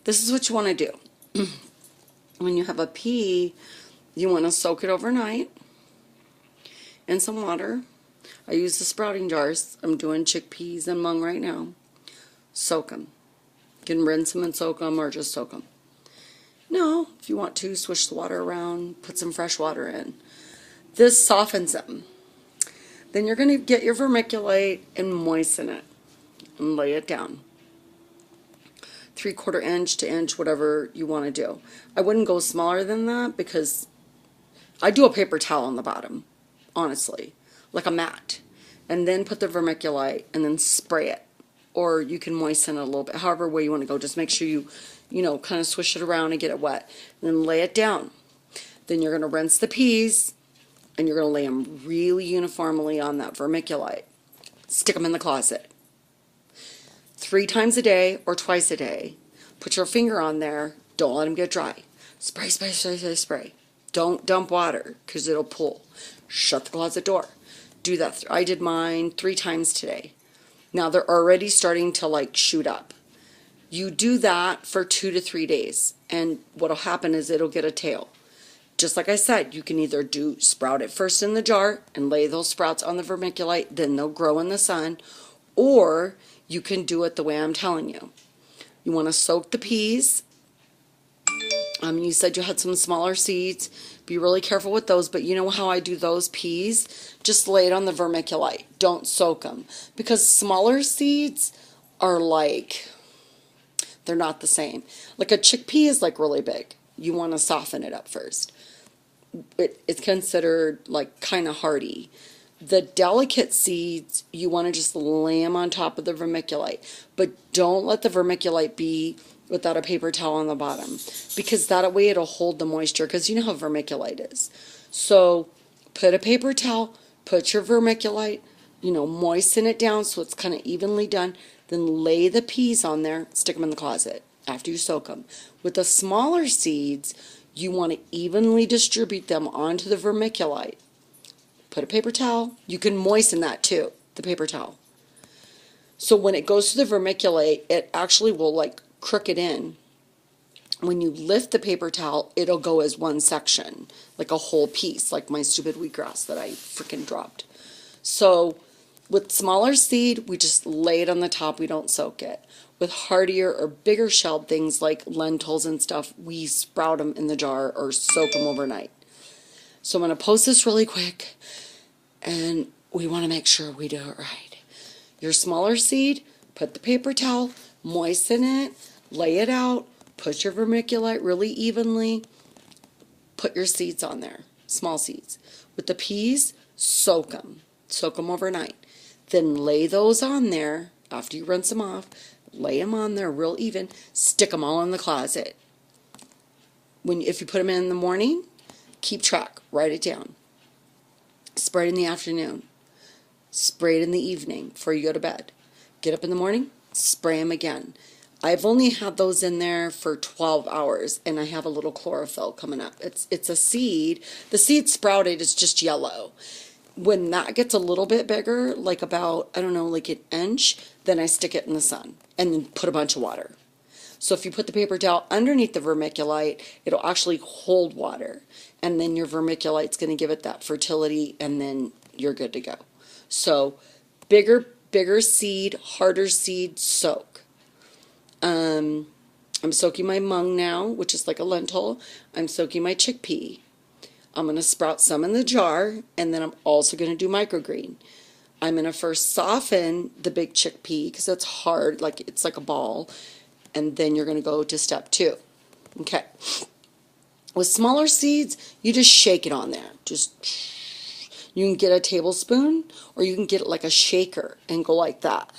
this is what you want to do. When you have a pea, you want to soak it overnight in some water. I use the sprouting jars. I'm doing chickpeas and mung right now. Soak them. You can rinse them and soak them, or just soak them. No, if you want to, swish the water around, put some fresh water in. This softens them. Then you're going to get your vermiculite and moisten it and lay it down. 3/4 inch to inch, whatever you want to do. I wouldn't go smaller than that because I do a paper towel on the bottom, honestly, like a mat. And then put the vermiculite and then spray it. Or you can moisten it a little bit, however way you want to go. Just make sure you kind of swish it around and get it wet. And then lay it down. Then you're going to rinse the peas and you're going to lay them really uniformly on that vermiculite. Stick them in the closet. 3 times a day or twice a day. Put your finger on there. Don't let them get dry. Spray, spray, spray, spray, spray. Don't dump water because it'll pull. Shut the closet door. Do that. I did mine 3 times today. Now they're already starting to like shoot up. You do that for 2 to 3 days, and what'll happen is it'll get a tail. Just like I said, you can either sprout it first in the jar and lay those sprouts on the vermiculite, then they'll grow in the sun, or you can do it the way I'm telling you. You want to soak the peas. You said you had some smaller seeds. Be really careful with those, but you know how I do those peas? Just lay it on the vermiculite. Don't soak them. Because smaller seeds are like, they're not the same. Like a chickpea is like really big. You want to soften it up first. It's considered like kind of hardy. The delicate seeds, you want to just lay them on top of the vermiculite. But don't let the vermiculite be without a paper towel on the bottom, because that way it'll hold the moisture, because you know how vermiculite is. So put a paper towel, put your vermiculite, moisten it down so it's kind of evenly done, then lay the peas on there, stick them in the closet after you soak them. With the smaller seeds, you want to evenly distribute them onto the vermiculite. Put a paper towel. You can moisten that too, the paper towel. So when it goes to the vermiculite, it actually will like crook it in. When you lift the paper towel, it'll go as one section, like a whole piece, like my stupid wheatgrass that I freaking dropped. So with smaller seed, we just lay it on the top. We don't soak it. With hardier or bigger shelled things like lentils and stuff, we sprout them in the jar or soak them overnight. So I'm going to post this really quick, and we want to make sure we do it right. Your smaller seed, put the paper towel, moisten it, lay it out, put your vermiculite really evenly, put your seeds on there, small seeds. With the peas, soak them overnight. Then lay those on there after you rinse them off, lay them on there real even, stick them all in the closet. If you put them in the morning, keep track, write it down. Spray it in the afternoon, spray it in the evening before you go to bed. Get up in the morning, spray them again. I've only had those in there for 12 hours, and I have a little chlorophyll coming up. It's a seed. The seed sprouted is just yellow. When that gets a little bit bigger, like about, I don't know, like an inch, then I stick it in the sun and then put a bunch of water. So if you put the paper towel underneath the vermiculite, it'll actually hold water. And then your vermiculite's going to give it that fertility, and then you're good to go. So bigger seed, harder seed, soak. I'm soaking my mung now, which is like a lentil. I'm soaking my chickpea. I'm going to sprout some in the jar, and then I'm also going to do microgreen. I'm going to first soften the big chickpea because it's hard, like it's like a ball, and then you're going to go to step 2. Okay. With smaller seeds, you just shake it on there. You can get a tablespoon, or you can get it like a shaker and go like that.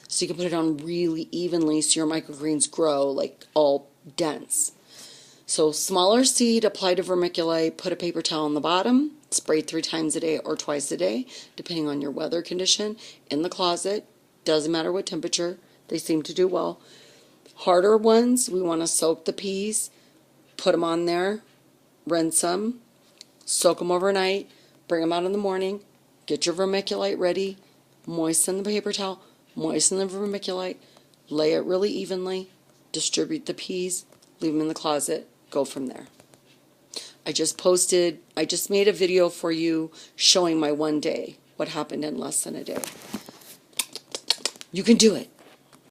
So you can put it on really evenly so your microgreens grow like all dense. So smaller seed, apply to vermiculite, put a paper towel on the bottom, spray 3 times a day or twice a day, depending on your weather condition, in the closet. Doesn't matter what temperature, they seem to do well. Harder ones, we want to soak the peas, put them on there, rinse them, soak them overnight, bring them out in the morning, get your vermiculite ready, moisten the paper towel, moisten the vermiculite, lay it really evenly, distribute the peas, leave them in the closet, go from there. I just made a video for you showing my one day, what happened in less than a day. You can do it.